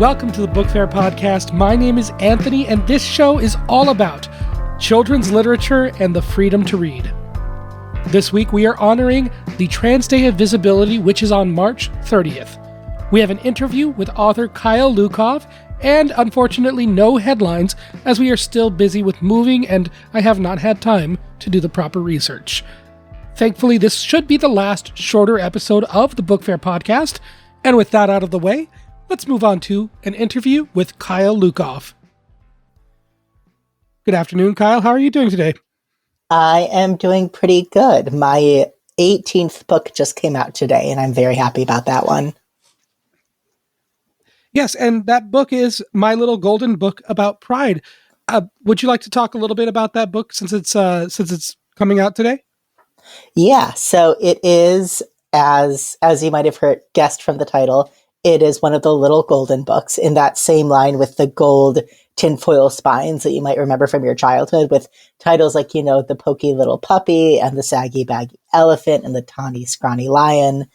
welcome to the Book Faire podcast. My name is Anthony, and this show is all about children's literature and the freedom to read. This week, we are honoring the Trans Day of Visibility, which is on March 30th. We have an interview with author Kyle Lukoff, and unfortunately no headlines, as we are still busy with moving and I have not had time to do the proper research. Thankfully, this should be the last shorter episode of the Book Faire podcast, and with that out of the way, let's move on to an interview with Kyle Lukoff. Good afternoon, Kyle. How are you doing today? I am doing pretty good. My 18th book just came out today, and I'm very happy about that one. Yes, and that book is My Little Golden Book About Pride. Would you like to talk a little bit about that book since it's coming out today? Yeah, so it is, as you might have guessed from the title, it is one of the little golden books in that same line with the gold tinfoil spines that you might remember from your childhood, with titles like, The Pokey Little Puppy and The Saggy Baggy Elephant and The Tawny Scrawny Lion.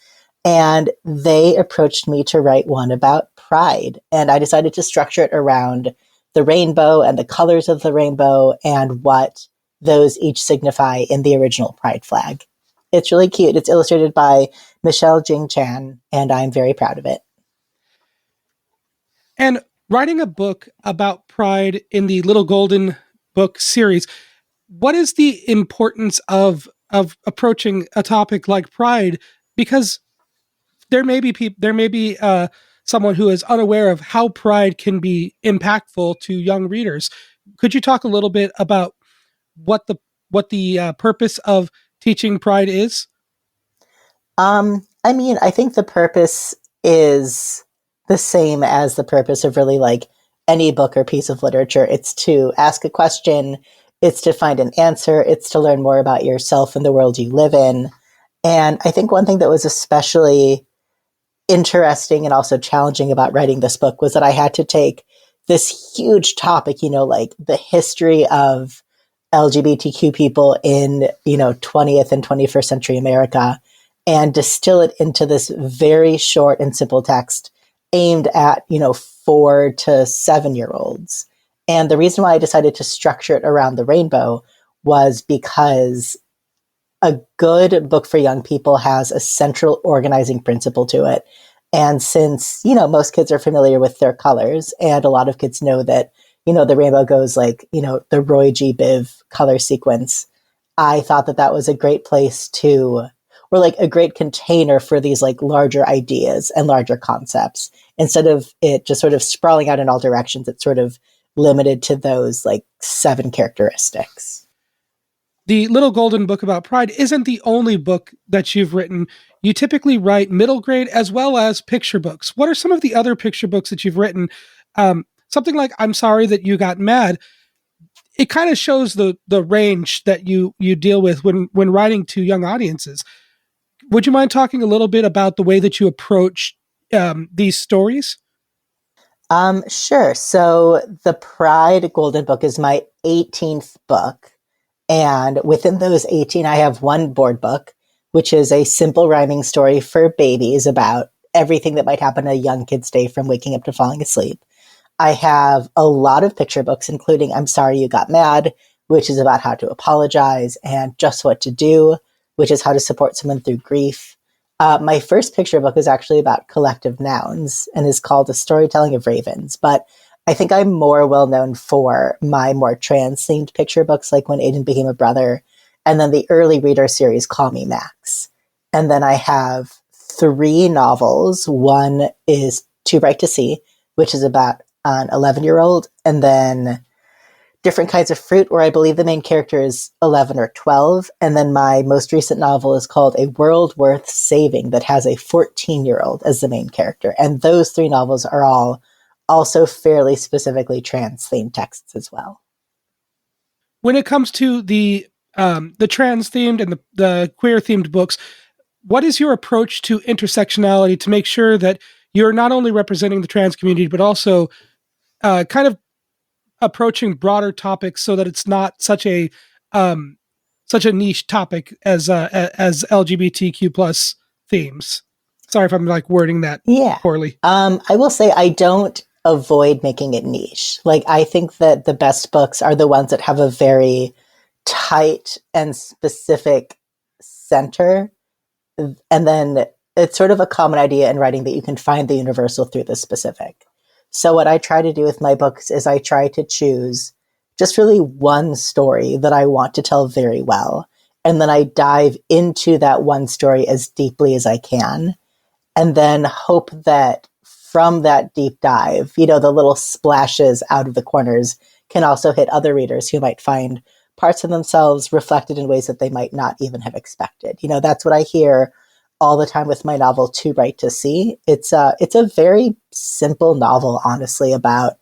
And they approached me to write one about pride. And I decided to structure it around the rainbow and the colors of the rainbow and what those each signify in the original pride flag. It's really cute. It's illustrated by Michelle Jing Chan, and I'm very proud of it. And writing a book about pride in the Little Golden Book series, what is the importance of approaching a topic like pride? Because there may be someone who is unaware of how pride can be impactful to young readers. Could you talk a little bit about what the purpose of teaching pride is? I think the purpose is the same as the purpose of really like any book or piece of literature. It's to ask a question, it's to find an answer, it's to learn more about yourself and the world you live in. And I think one thing that was especially interesting and also challenging about writing this book was that I had to take this huge topic, like the history of LGBTQ people in, 20th and 21st century America, and distill it into this very short and simple text aimed at, 4 to 7-year-olds. And the reason why I decided to structure it around the rainbow was because a good book for young people has a central organizing principle to it. And since, most kids are familiar with their colors, and a lot of kids know that, the rainbow goes like, the Roy G. Biv color sequence, I thought that was a great place to, or like a great container for these like larger ideas and larger concepts. Instead of it just sort of sprawling out in all directions, it's sort of limited to those like 7 characteristics. The Little Golden Book About Pride isn't the only book that you've written. You typically write middle grade as well as picture books. What are some of the other picture books that you've written? Something like I'm Sorry That You Got Mad. It kind of shows the range that you deal with when writing to young audiences. Would you mind talking a little bit about the way that you approach these stories? Sure. So the Pride Golden Book is my 18th book. And within those 18, I have one board book, which is a simple rhyming story for babies about everything that might happen a young kid's day from waking up to falling asleep. I have a lot of picture books, including I'm Sorry You Got Mad, which is about how to apologize, and Just What to Do, which is how to support someone through grief. My first picture book is actually about collective nouns and is called A Storytelling of Ravens. But I think I'm more well known for my more trans-themed picture books, like When Aiden Became a Brother, and then the early reader series Call Me Max. And then I have 3 novels. One is Too Bright to See, which is about an 11-year-old, and then Different Kinds of Fruit, where I believe the main character is 11 or 12. And then my most recent novel is called A World Worth Saving, that has a 14-year-old as the main character. And those 3 novels are all also fairly specifically trans-themed texts as well. When it comes to the trans-themed and the queer-themed books, what is your approach to intersectionality to make sure that you're not only representing the trans community, but also kind of approaching broader topics so that it's not such a niche topic as LGBTQ plus themes? Sorry if I'm like wording that poorly. I will say I don't avoid making it niche. Like, I think that the best books are the ones that have a very tight and specific center. And then it's sort of a common idea in writing that you can find the universal through the specific. So what I try to do with my books is I try to choose just really one story that I want to tell very well. And then I dive into that one story as deeply as I can. And then hope that from that deep dive, the little splashes out of the corners can also hit other readers who might find parts of themselves reflected in ways that they might not even have expected. That's what I hear all the time with my novel, Too Bright to See. It's a very simple novel, honestly, about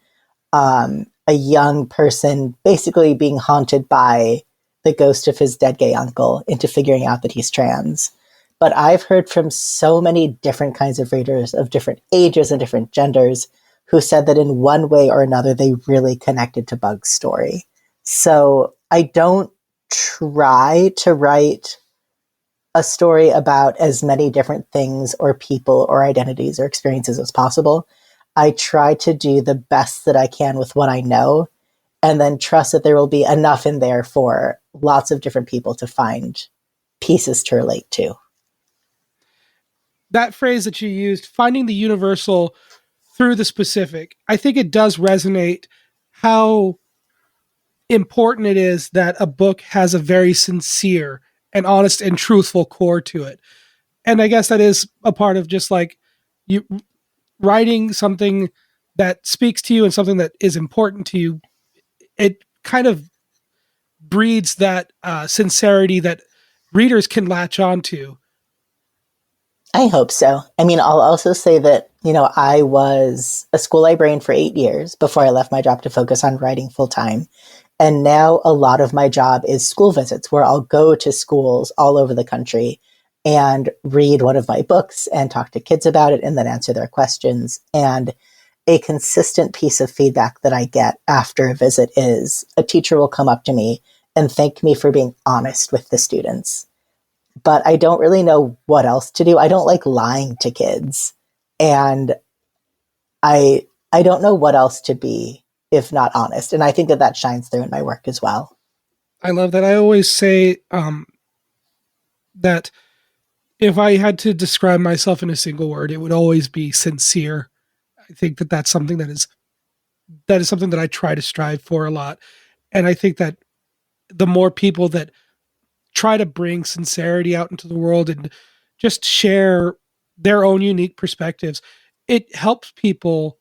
a young person basically being haunted by the ghost of his dead gay uncle into figuring out that he's trans. But I've heard from so many different kinds of readers of different ages and different genders who said that in one way or another, they really connected to Bug's story. So I don't try to write a story about as many different things or people or identities or experiences as possible. I try to do the best that I can with what I know, and then trust that there will be enough in there for lots of different people to find pieces to relate to. That phrase that you used, finding the universal through the specific, I think it does resonate how important it is that a book has a very sincere and honest and truthful core to it. And I guess that is a part of just like you writing something that speaks to you and something that is important to you. It kind of breeds that sincerity that readers can latch onto. I hope so. I mean, I'll also say that, I was a school librarian for 8 years before I left my job to focus on writing full time. And now a lot of my job is school visits where I'll go to schools all over the country and read one of my books and talk to kids about it and then answer their questions. And a consistent piece of feedback that I get after a visit is a teacher will come up to me and thank me for being honest with the students. But I don't really know what else to do. I don't like lying to kids. And I don't know what else to be if not honest. And I think that that shines through in my work as well. I love that. I always say that if I had to describe myself in a single word, it would always be sincere. I think that that is something that I try to strive for a lot. And I think that the more people that try to bring sincerity out into the world and just share their own unique perspectives, it helps people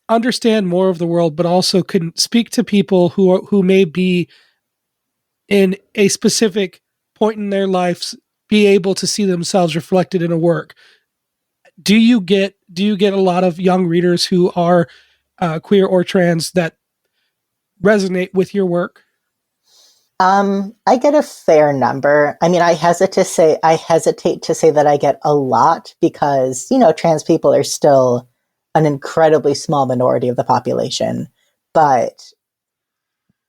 understand more of the world, but also can speak to people who may be in a specific point in their lives, be able to see themselves reflected in a work. Do you get a lot of young readers who are queer or trans that resonate with your work? I get a fair number. I mean, I hesitate to say that I get a lot because, trans people are still an incredibly small minority of the population. But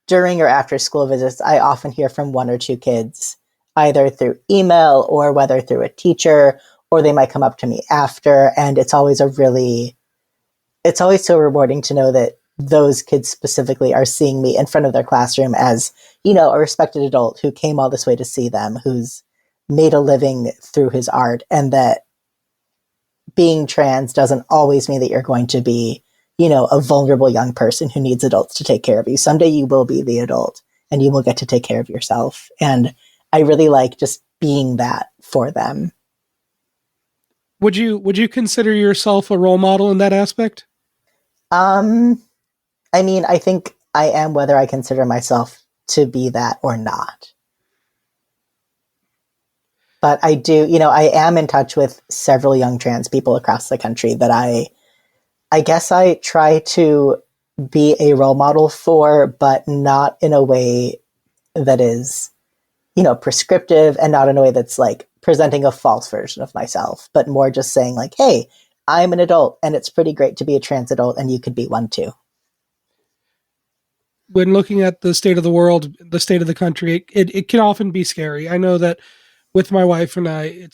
during or after school visits, I often hear from one or two kids, either through email or whether through a teacher, or they might come up to me after. And it's always so rewarding to know that those kids specifically are seeing me in front of their classroom as, a respected adult who came all this way to see them, who's made a living through his art, and that being trans doesn't always mean that you're going to be, a vulnerable young person who needs adults to take care of you. Someday you will be the adult and you will get to take care of yourself. And I really like just being that for them. Would you consider yourself a role model in that aspect? Um, I mean, I think I am whether I consider myself to be that or not. But I do, I am in touch with several young trans people across the country that I guess I try to be a role model for, but not in a way that is, prescriptive, and not in a way that's like presenting a false version of myself, but more just saying like, hey, I'm an adult and it's pretty great to be a trans adult and you could be one too. When looking at the state of the world, the state of the country, it can often be scary. I know that with my wife and I,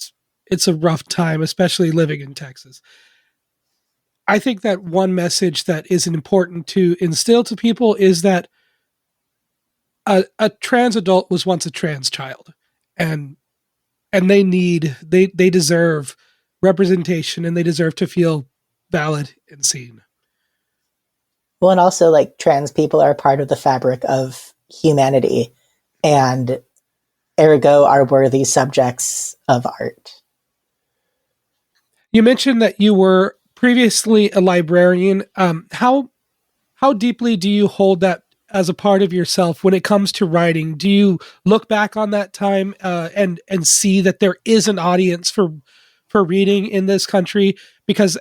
it's a rough time, especially living in Texas. I think that one message that is important to instill to people is that a trans adult was once a trans child, and they deserve representation, and they deserve to feel valid and seen. Well, and also like trans people are part of the fabric of humanity and ergo are worthy subjects of art. You mentioned that you were previously a librarian. How deeply do you hold that as a part of yourself when it comes to writing? Do you look back on that time and see that there is an audience for reading in this country? Because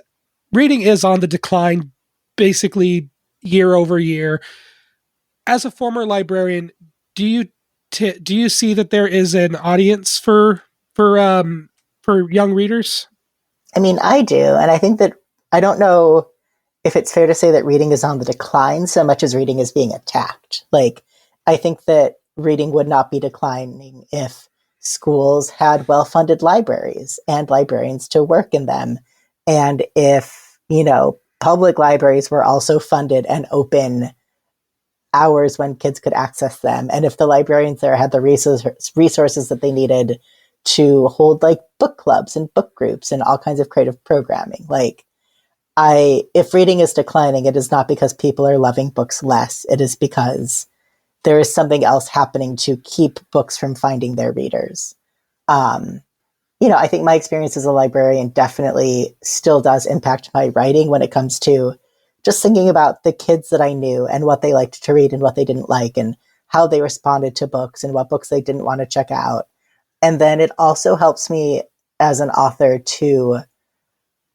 reading is on the decline, basically year over year. As a former librarian, do you do you see that there is an audience for young readers? I mean, I do. And I think that I don't know if it's fair to say that reading is on the decline so much as reading is being attacked. Like, I think that reading would not be declining if schools had well funded libraries and librarians to work in them. And if, public libraries were also funded and open hours when kids could access them. And if the librarians there had the resources that they needed to hold like book clubs and book groups and all kinds of creative programming. Like, if reading is declining, it is not because people are loving books less. It is because there is something else happening to keep books from finding their readers. Um, I think my experience as a librarian definitely still does impact my writing when it comes to just thinking about the kids that I knew and what they liked to read and what they didn't like and how they responded to books and what books they didn't want to check out. And then it also helps me as an author to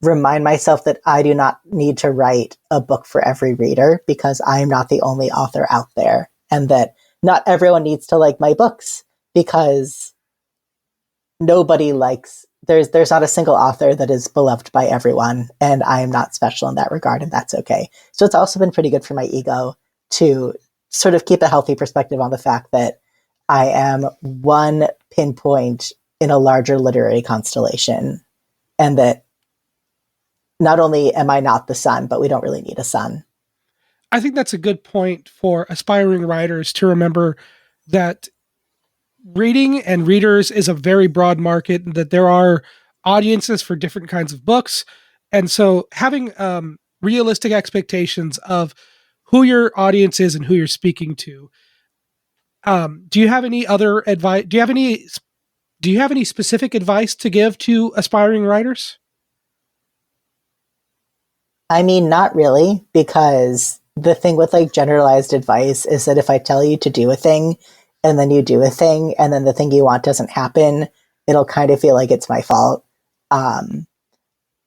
remind myself that I do not need to write a book for every reader because I am not the only author out there, and that not everyone needs to like my books because there's not a single author that is beloved by everyone, and I am not special in that regard, and that's okay. So it's also been pretty good for my ego to sort of keep a healthy perspective on the fact that I am one pinpoint in a larger literary constellation, and that not only am I not the sun, but we don't really need a sun. I think that's a good point for aspiring writers to remember that reading and readers is a very broad market, and that there are audiences for different kinds of books. And so having realistic expectations of who your audience is and who you're speaking to. Do you have any other advice? Do you have any specific advice to give to aspiring writers? I mean, not really, because the thing with like generalized advice is that if I tell you to do a thing and then you do a thing and then the thing you want doesn't happen, it'll kind of feel like it's my fault. Um,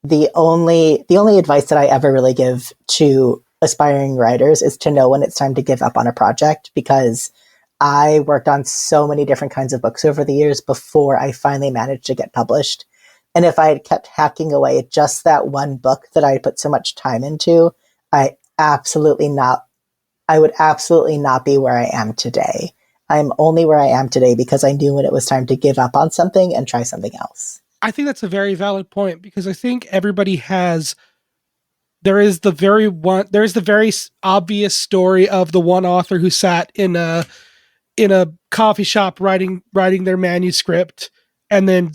the only advice that I ever really give to aspiring writers is to know when it's time to give up on a project, because I worked on so many different kinds of books over the years before I finally managed to get published. And if I had kept hacking away at just that one book that I put so much time into, I absolutely not I would absolutely not be where I am today. I'm only where I am today because I knew when it was time to give up on something and try something else. I think that's a very valid point, because I think everybody has there's the very obvious story of the one author who sat in a coffee shop writing their manuscript, and then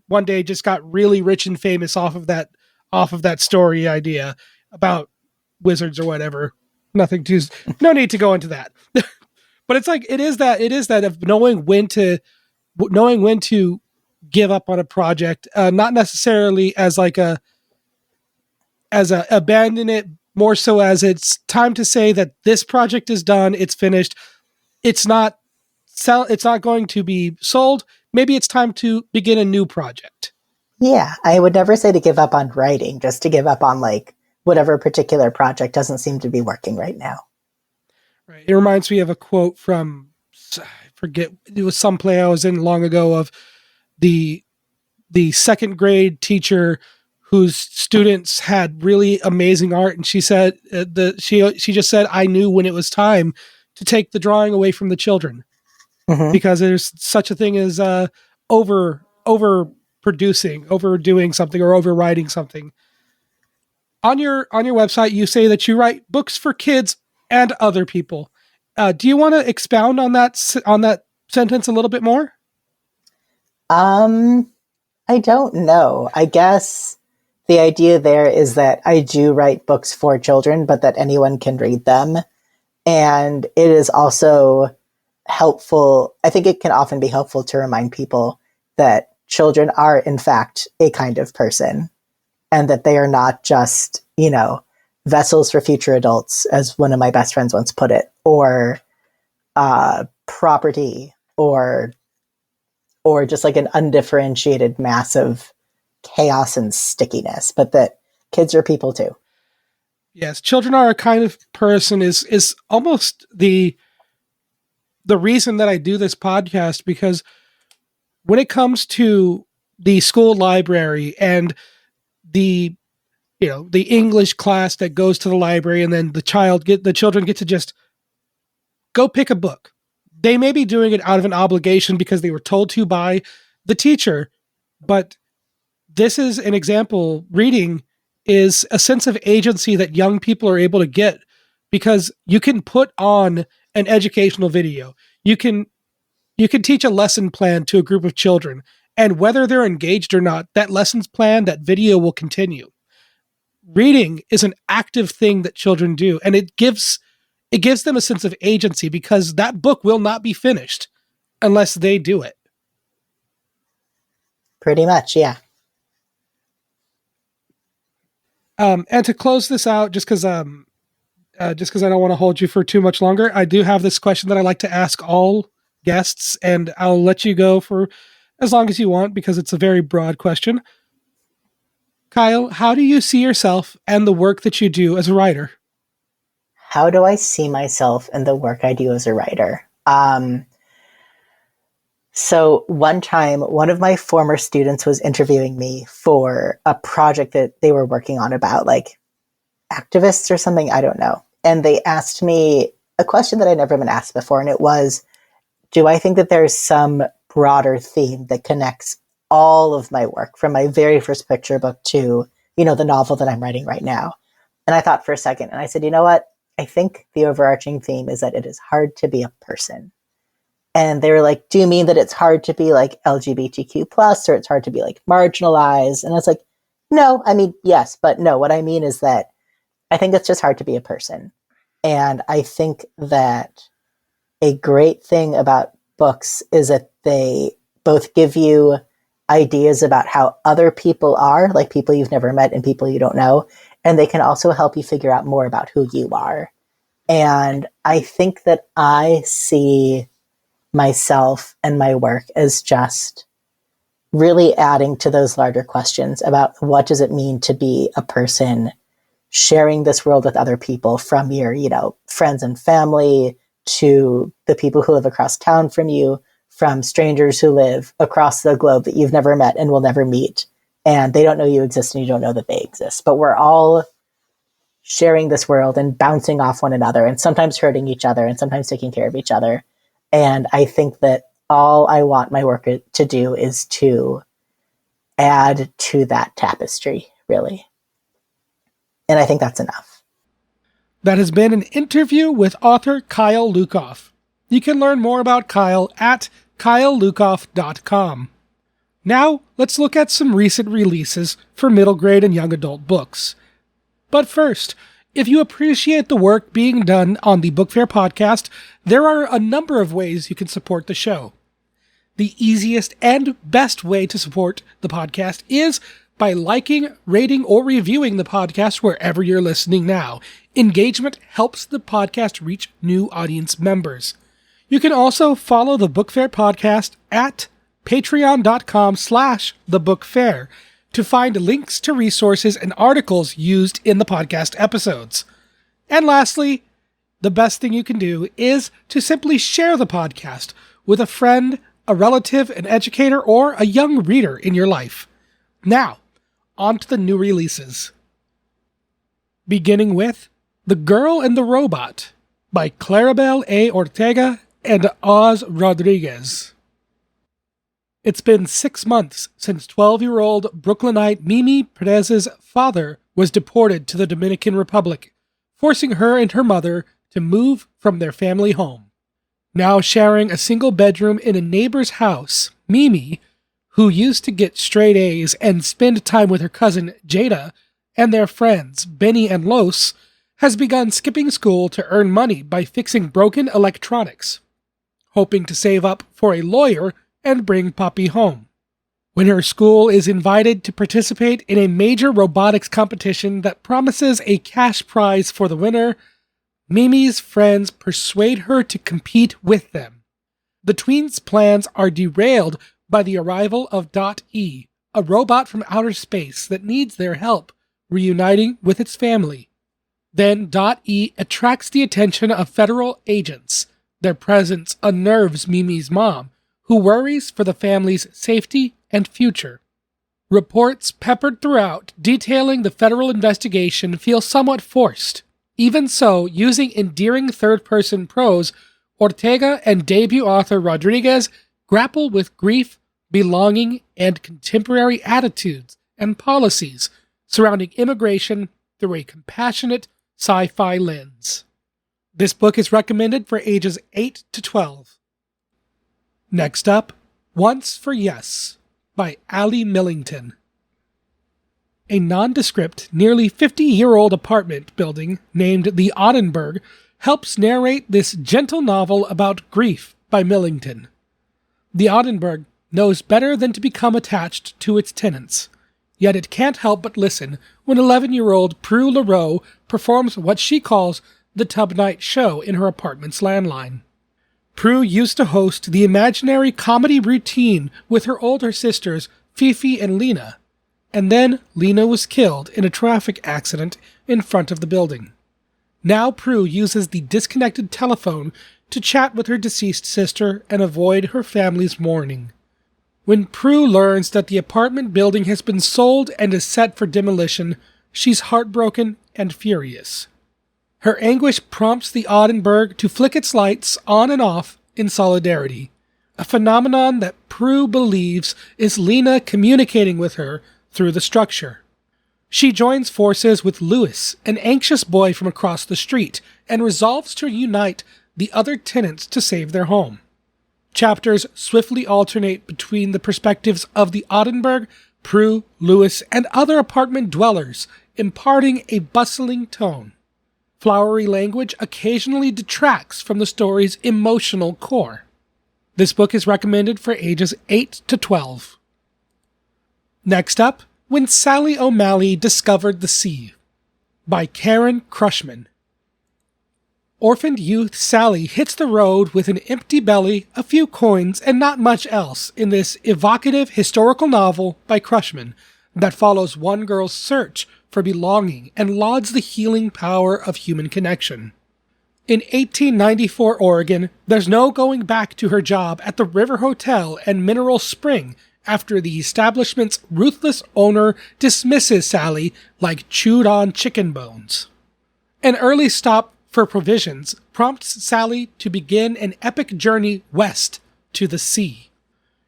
one day just got really rich and famous off of that story idea about wizards or whatever. Nothing too No need to go into that. But it's like it is that of knowing when to give up on a project, not necessarily as like a abandon it, more so as it's time to say that this project is done, it's finished, it's not it's not going to be sold. Maybe it's time to begin a new project. Yeah, I would never say to give up on writing, just to give up on like whatever particular project doesn't seem to be working right now. Right. It reminds me of a quote from, I forget, it was some play I was in long ago, of the second grade teacher whose students had really amazing art, and she said she just said, I knew when it was time to take the drawing away from the children, Mm-hmm. because there's such a thing as over producing, overdoing something, or overwriting something. On your website, you say that you write books for kids and other people. Do you want to expound on that sentence a little bit more? I don't know. I guess the idea there is that I do write books for children, but that anyone can read them. And it is also helpful. I think it can often be helpful to remind people that children are, in fact, a kind of person, and that they are not just, vessels for future adults, as one of my best friends once put it, or property, or just like an undifferentiated mass of chaos and stickiness, but that kids are people too. Yes, children are a kind of person is almost the reason that I do this podcast, because when it comes to the school library and the English class that goes to the library, and then the children get to just go pick a book. They may be doing it out of an obligation because they were told to by the teacher, but this is an example. Reading is a sense of agency that young people are able to get because you can put on an educational video. You can teach a lesson plan to a group of children, and whether they're engaged or not, that lessons plan, that video will continue. Reading is an active thing that children do, and it gives them a sense of agency because that book will not be finished unless they do it. Pretty much, yeah. And to close this out, just because I don't want to hold you for too much longer, I do have this question that I like to ask all guests, and I'll let you go for as long as you want because it's a very broad question. Kyle, how do you see yourself and the work that you do as a writer? How do I see myself and the work I do as a writer? So one time, one of my former students was interviewing me for a project that they were working on about like activists or something. I don't know. And they asked me a question that I'd never been asked before. And it was, do I think that there's some broader theme that connects all of my work from my very first picture book to, the novel that I'm writing right now? And I thought for a second and I said, you know what? I think the overarching theme is that it is hard to be a person. And they were like, do you mean that it's hard to be like LGBTQ plus, or it's hard to be like marginalized? And I was like, no, I mean, yes, but no, what I mean is that I think it's just hard to be a person. And I think that a great thing about books is that they both give you ideas about how other people are, like people you've never met and people you don't know. And they can also help you figure out more about who you are. And I think that I see myself and my work as just really adding to those larger questions about what does it mean to be a person sharing this world with other people, from your, friends and family to the people who live across town from you, from strangers who live across the globe that you've never met and will never meet. And they don't know you exist and you don't know that they exist. But we're all sharing this world and bouncing off one another and sometimes hurting each other and sometimes taking care of each other. And I think that all I want my work to do is to add to that tapestry, really. And I think that's enough. That has been an interview with author Kyle Lukoff. You can learn more about Kyle at kylelukoff.com. Now, let's look at some recent releases for middle grade and young adult books. But first, if you appreciate the work being done on the Book Faire podcast, there are a number of ways you can support the show. The easiest and best way to support the podcast is by liking, rating, or reviewing the podcast wherever you're listening now. Engagement helps the podcast reach new audience members. You can also follow the Book Faire podcast at patreon.com/thebookfair to find links to resources and articles used in the podcast episodes. And lastly, the best thing you can do is to simply share the podcast with a friend, a relative, an educator, or a young reader in your life. Now, on to the new releases. Beginning with The Girl and the Robot by Claribel A. Ortega and Oz Rodriguez. It's been 6 months since 12-year-old Brooklynite Mimi Perez's father was deported to the Dominican Republic, forcing her and her mother to move from their family home. Now sharing a single bedroom in a neighbor's house, Mimi, who used to get straight A's and spend time with her cousin Jada and their friends Benny and Los, has begun skipping school to earn money by fixing broken electronics, hoping to save up for a lawyer and bring Poppy home. When her school is invited to participate in a major robotics competition that promises a cash prize for the winner, Mimi's friends persuade her to compete with them. The tweens' plans are derailed by the arrival of .E, a robot from outer space that needs their help reuniting with its family. Then .E attracts the attention of federal agents. Their presence unnerves Mimi's mom, who worries for the family's safety and future. Reports peppered throughout detailing the federal investigation feel somewhat forced. Even so, using endearing third-person prose, Ortega and debut author Rodriguez grapple with grief, belonging, and contemporary attitudes and policies surrounding immigration through a compassionate sci-fi lens. This book is recommended for ages 8 to 12. Next up, Once for Yes, by Allie Millington. A nondescript, nearly 50-year-old apartment building named the Ottenberg helps narrate this gentle novel about grief by Millington. The Ottenberg knows better than to become attached to its tenants, yet it can't help but listen when 11-year-old Prue LaRoe performs what she calls the Tub Night Show in her apartment's landline. Prue used to host the imaginary comedy routine with her older sisters Fifi and Lena, and then Lena was killed in a traffic accident in front of the building. Now Prue uses the disconnected telephone to chat with her deceased sister and avoid her family's mourning. When Prue learns that the apartment building has been sold and is set for demolition, she's heartbroken and furious. Her anguish prompts the Ottenberg to flick its lights on and off in solidarity, a phenomenon that Prue believes is Lena communicating with her through the structure. She joins forces with Louis, an anxious boy from across the street, and resolves to unite the other tenants to save their home. Chapters swiftly alternate between the perspectives of the Ottenberg, Prue, Louis, and other apartment dwellers, imparting a bustling tone. Flowery language occasionally detracts from the story's emotional core. This book is recommended for ages 8 to 12. Next up, When Sally O'Malley Discovered the Sea, by Karen Crushman. Orphaned youth Sally hits the road with an empty belly, a few coins, and not much else in this evocative historical novel by Crushman that follows one girl's search for belonging and lauds the healing power of human connection. In 1894 Oregon, there's no going back to her job at the River Hotel and Mineral Spring after the establishment's ruthless owner dismisses Sally like chewed-on chicken bones. An early stop for provisions prompts Sally to begin an epic journey west to the sea.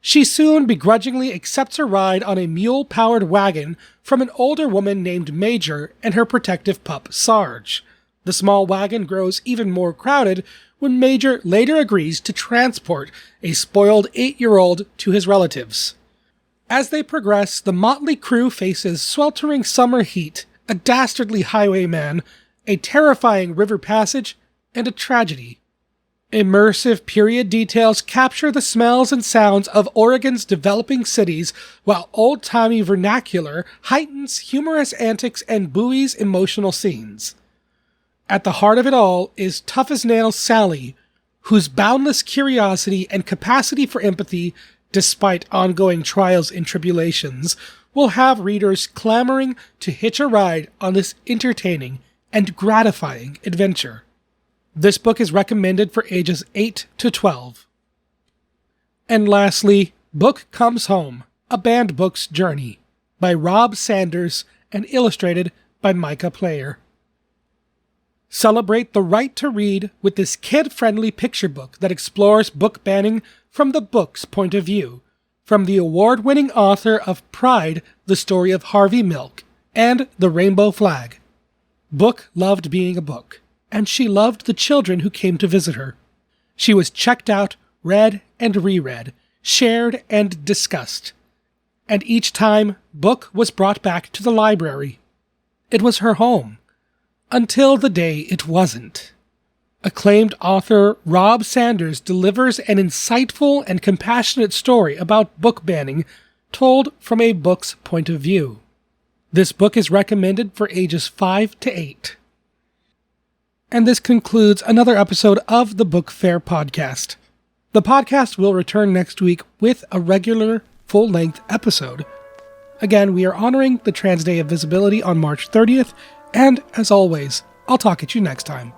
She soon begrudgingly accepts a ride on a mule-powered wagon from an older woman named Major and her protective pup, Sarge. The small wagon grows even more crowded when Major later agrees to transport a spoiled 8-year-old to his relatives. As they progress, the motley crew faces sweltering summer heat, a dastardly highwayman, a terrifying river passage, and a tragedy. Immersive period details capture the smells and sounds of Oregon's developing cities, while old-timey vernacular heightens humorous antics and buoys emotional scenes. At the heart of it all is tough-as-nails Sally, whose boundless curiosity and capacity for empathy, despite ongoing trials and tribulations, will have readers clamoring to hitch a ride on this entertaining and gratifying adventure. This book is recommended for ages 8 to 12. And lastly, Book Comes Home, A Banned Book's Journey, by Rob Sanders and illustrated by Micah Player. Celebrate the right to read with this kid-friendly picture book that explores book banning from the book's point of view, from the award-winning author of Pride, The Story of Harvey Milk, and the rainbow flag. Book loved being a book, and she loved the children who came to visit her. She was checked out, read and reread, shared and discussed. And each time, Book was brought back to the library. It was her home. Until the day it wasn't. Acclaimed author Rob Sanders delivers an insightful and compassionate story about book banning told from a book's point of view. This book is recommended for ages 5 to 8. And this concludes another episode of the Book Faire podcast. The podcast will return next week with a regular full-length episode. Again, we are honoring the Trans Day of Visibility on March 30th, and as always, I'll talk at you next time.